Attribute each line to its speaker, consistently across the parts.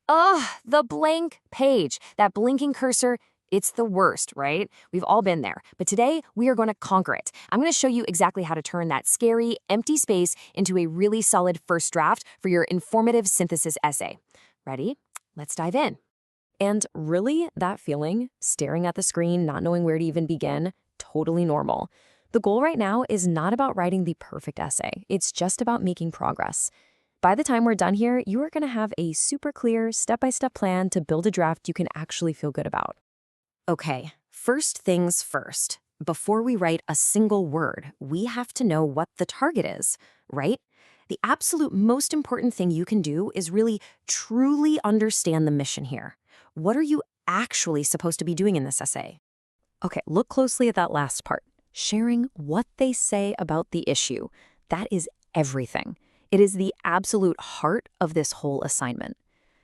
Speaker 1: Ugh, the blank page. That blinking cursor, it's the worst, right? We've all been there. But today, we are going to conquer it. I'm going to show you exactly how to turn that scary, empty space into a really solid first draft for your informative synthesis essay. Ready? Let's dive in. And really, that feeling, staring at the screen, not knowing where to even begin, totally normal. The goal right now is not about writing the perfect essay. It's just about making progress. By the time we're done here, you are going to have a super clear, step-by-step plan to build a draft you can actually feel good about. Okay, first things first. Before we write a single word, we have to know what the target is, right? The absolute most important thing you can do is really truly understand the mission here. What are you actually supposed to be doing in this essay? Okay, look closely at that last part. Sharing what they say about the issue. That is everything. It is the absolute heart of this whole assignment.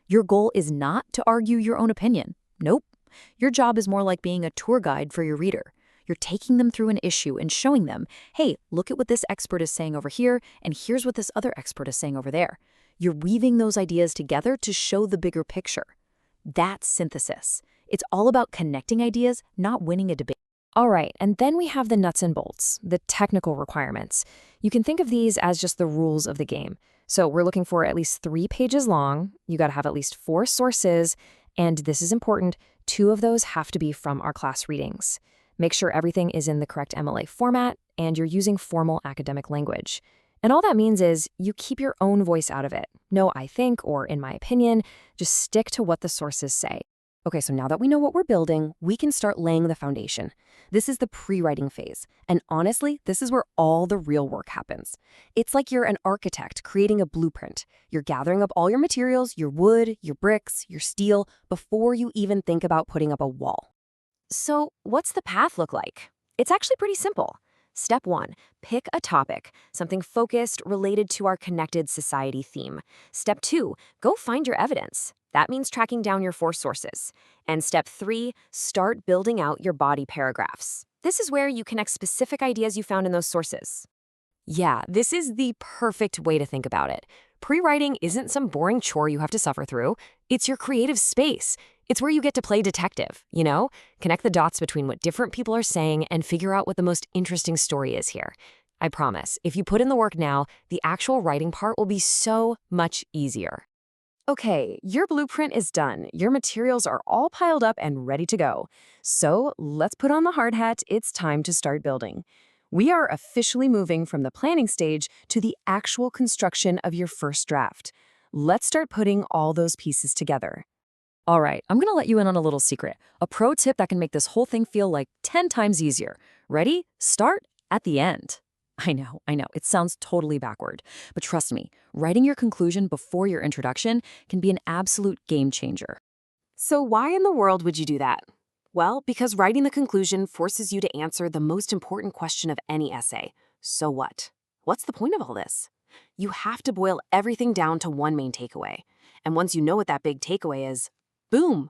Speaker 1: Your goal is not to argue your own opinion. Nope. Your job is more like being a tour guide for your reader. You're taking them through an issue and showing them, hey, look at what this expert is saying over here, and here's what this other expert is saying over there. You're weaving those ideas together to show the bigger picture. That's synthesis. It's all about connecting ideas, not winning a debate. All right, and then we have the nuts and bolts, the technical requirements. You can think of these as just the rules of the game. So we're looking for at least 3 pages long. You got to have at least 4 sources, and this is important, 2 of those have to be from our class readings. Make sure everything is in the correct MLA format, and you're using formal academic language. And all that means is you keep your own voice out of it. No, I think, or in my opinion, just stick to what the sources say. Okay, so now that we know what we're building, we can start laying the foundation. This is the pre-writing phase. And honestly, this is where all the real work happens. It's like you're an architect creating a blueprint. You're gathering up all your materials, your wood, your bricks, your steel, before you even think about putting up a wall. So what's the path look like? It's actually pretty simple. Step 1, pick a topic, something focused, related to our connected society theme. Step 2, go find your evidence. That means tracking down your 4 sources. And step 3, start building out your body paragraphs. This is where you connect specific ideas you found in those sources. Yeah, this is the perfect way to think about it. Pre-writing isn't some boring chore you have to suffer through. It's your creative space. It's where you get to play detective, you know? Connect the dots between what different people are saying and figure out what the most interesting story is here. I promise, if you put in the work now, the actual writing part will be so much easier. Okay, your blueprint is done. Your materials are all piled up and ready to go. So let's put on the hard hat. It's time to start building. We are officially moving from the planning stage to the actual construction of your first draft. Let's start putting all those pieces together. All right, I'm gonna let you in on a little secret, a pro tip that can make this whole thing feel like 10 times easier. Ready? Start at the end. I know, it sounds totally backward, but trust me, writing your conclusion before your introduction can be an absolute game changer. So why in the world would you do that? Well, because writing the conclusion forces you to answer the most important question of any essay. So what? What's the point of all this? You have to boil everything down to one main takeaway. And once you know what that big takeaway is, boom,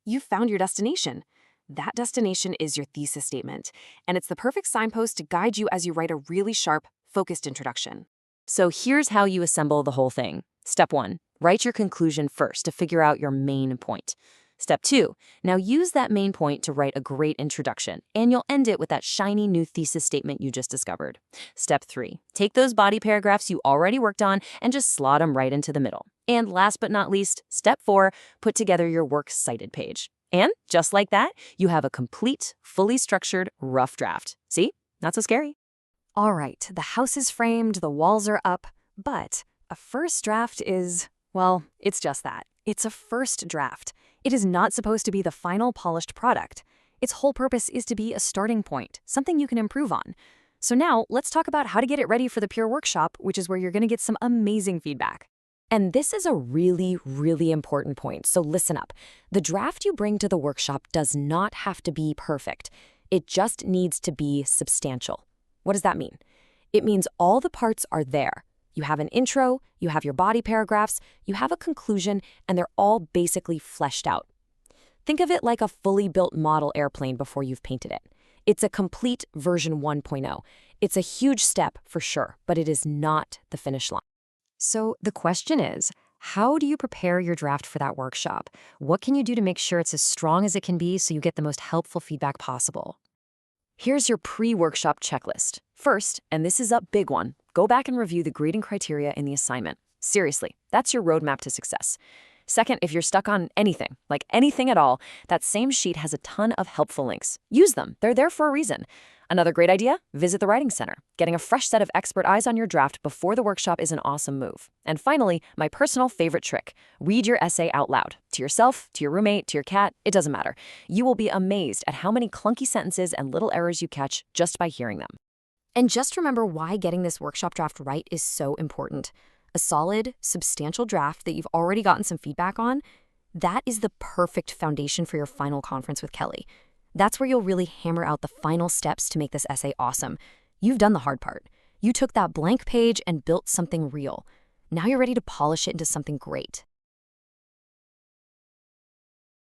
Speaker 1: you've found your destination. That destination is your thesis statement, and it's the perfect signpost to guide you as you write a really sharp, focused introduction. So here's how you assemble the whole thing. Step 1, write your conclusion first to figure out your main point. Step 2, now use that main point to write a great introduction, and you'll end it with that shiny new thesis statement you just discovered. Step 3, take those body paragraphs you already worked on and just slot them right into the middle. And last but not least, step 4, put together your works cited page. And just like that, you have a complete, fully structured, rough draft. See? Not so scary. All right, the house is framed, the walls are up, but a first draft is, well, it's just that. It's a first draft. It is not supposed to be the final polished product. Its whole purpose is to be a starting point, something you can improve on. So now, let's talk about how to get it ready for the peer workshop, which is where you're going to get some amazing feedback. And this is a really, really important point, so listen up. The draft you bring to the workshop does not have to be perfect. It just needs to be substantial. What does that mean? It means all the parts are there. You have an intro, you have your body paragraphs, you have a conclusion, and they're all basically fleshed out. Think of it like a fully built model airplane before you've painted it. It's a complete version 1.0. It's a huge step for sure, but it is not the finish line. So the question is, How do you prepare your draft for that workshop? What can you do to make sure it's as strong as it can be so you get the most helpful feedback possible? Here's your pre-workshop checklist. First, and this is a big one, go back and review the grading criteria in the assignment. Seriously, that's your roadmap to success. Second, if you're stuck on anything, like anything at all, that same sheet has a ton of helpful links. Use them. They're there for a reason. Another great idea? Visit the writing center. Getting a fresh set of expert eyes on your draft before the workshop is an awesome move. And finally, my personal favorite trick. Read your essay out loud. To yourself, to your roommate, to your cat, it doesn't matter. You will be amazed at how many clunky sentences and little errors you catch just by hearing them. And just remember why getting this workshop draft right is so important. A solid, substantial draft that you've already gotten some feedback on, that is the perfect foundation for your final conference with Kelly. That's where you'll really hammer out the final steps to make this essay awesome. You've done the hard part. You took that blank page and built something real. Now you're ready to polish it into something great.